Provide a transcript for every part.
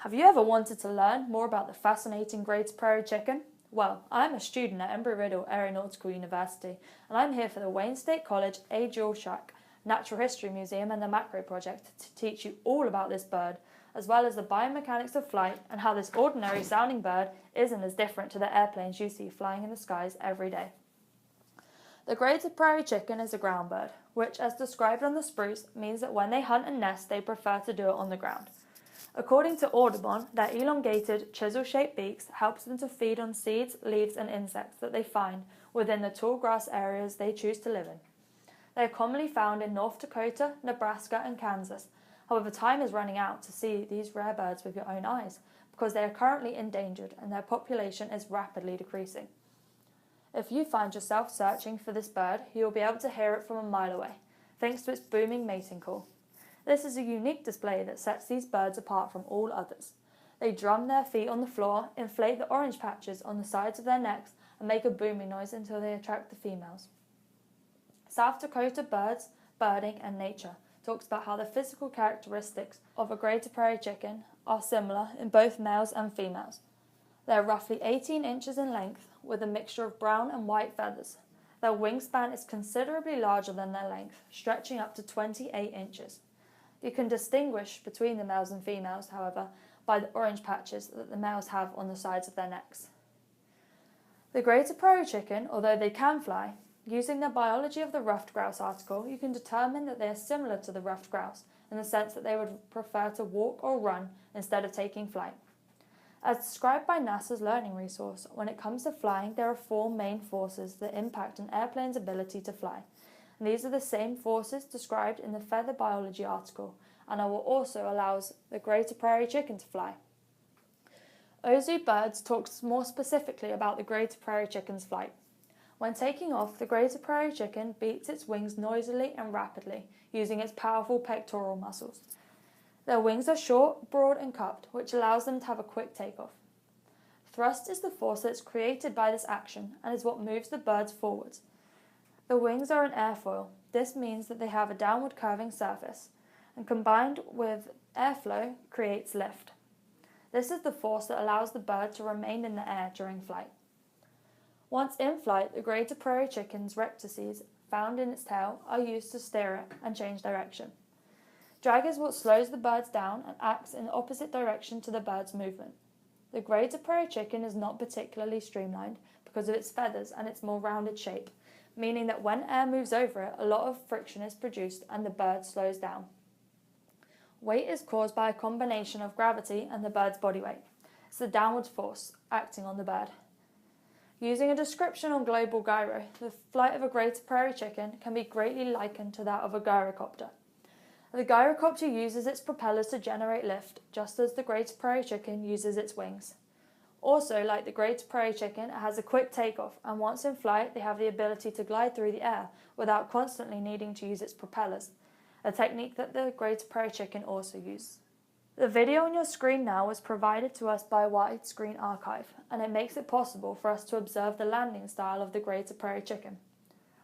Have you ever wanted to learn more about the fascinating greater prairie chicken? Well, I'm a student at Embry-Riddle Aeronautical University, and I'm here for the Wayne State College A. Shack Natural History Museum and the Macro Project to teach you all about this bird, as well as the biomechanics of flight and how this ordinary sounding bird isn't as different to the airplanes you see flying in the skies every day. The greater prairie chicken is a ground bird, which, as described on the spruce, means that when they hunt and nest, they prefer to do it on the ground. According to Audubon, their elongated, chisel-shaped beaks helps them to feed on seeds, leaves and insects that they find within the tall grass areas they choose to live in. They are commonly found in North Dakota, Nebraska and Kansas. However, time is running out to see these rare birds with your own eyes because they are currently endangered and their population is rapidly decreasing. If you find yourself searching for this bird, you will be able to hear it from a mile away, thanks to its booming mating call. This is a unique display that sets these birds apart from all others. They drum their feet on the floor, inflate the orange patches on the sides of their necks, and make a booming noise until they attract the females. South Dakota Birds, Birding and Nature talks about how the physical characteristics of a greater prairie chicken are similar in both males and females. They are roughly 18 inches in length with a mixture of brown and white feathers. Their wingspan is considerably larger than their length, stretching up to 28 inches. You can distinguish between the males and females, however, by the orange patches that the males have on the sides of their necks. The greater prairie chicken, although they can fly, using the biology of the ruffed grouse article, you can determine that they are similar to the ruffed grouse in the sense that they would prefer to walk or run instead of taking flight. As described by NASA's learning resource, when it comes to flying, there are four main forces that impact an airplane's ability to fly. And these are the same forces described in the feather biology article, and are what also allows the greater prairie chicken to fly. Ozu Birds talks more specifically about the greater prairie chicken's flight. When taking off, the greater prairie chicken beats its wings noisily and rapidly, using its powerful pectoral muscles. Their wings are short, broad and cupped, which allows them to have a quick takeoff. Thrust is the force that is created by this action and is what moves the birds forwards. The wings are an airfoil. This means that they have a downward curving surface, and combined with airflow creates lift. This is the force that allows the bird to remain in the air during flight. Once in flight, the greater prairie chicken's rectrices found in its tail are used to steer it and change direction. Drag is what slows the birds down and acts in the opposite direction to the bird's movement. The greater prairie chicken is not particularly streamlined because of its feathers and its more rounded shape, meaning that when air moves over it, a lot of friction is produced and the bird slows down. Weight is caused by a combination of gravity and the bird's body weight. It's the downward force acting on the bird. Using a description on Global Gyro, the flight of a greater prairie chicken can be greatly likened to that of a gyrocopter. The gyrocopter uses its propellers to generate lift, just as the greater prairie chicken uses its wings. Also, like the greater prairie chicken, it has a quick takeoff, and once in flight, they have the ability to glide through the air without constantly needing to use its propellers, a technique that the greater prairie chicken also uses. The video on your screen now was provided to us by Widescreen Archive, and it makes it possible for us to observe the landing style of the greater prairie chicken.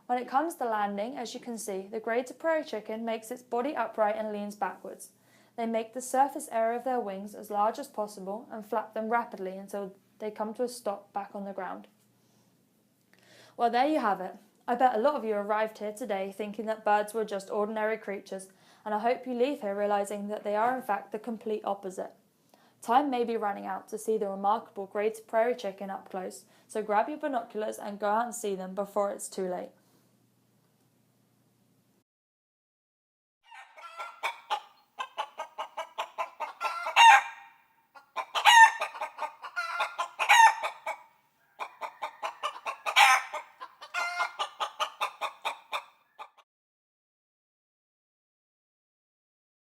When it comes to landing, as you can see, the greater prairie chicken makes its body upright and leans backwards. They make the surface area of their wings as large as possible and flap them rapidly until they come to a stop back on the ground. Well, there you have it. I bet a lot of you arrived here today thinking that birds were just ordinary creatures, and I hope you leave here realising that they are in fact the complete opposite. Time may be running out to see the remarkable greater prairie chicken up close, so grab your binoculars and go out and see them before it's too late.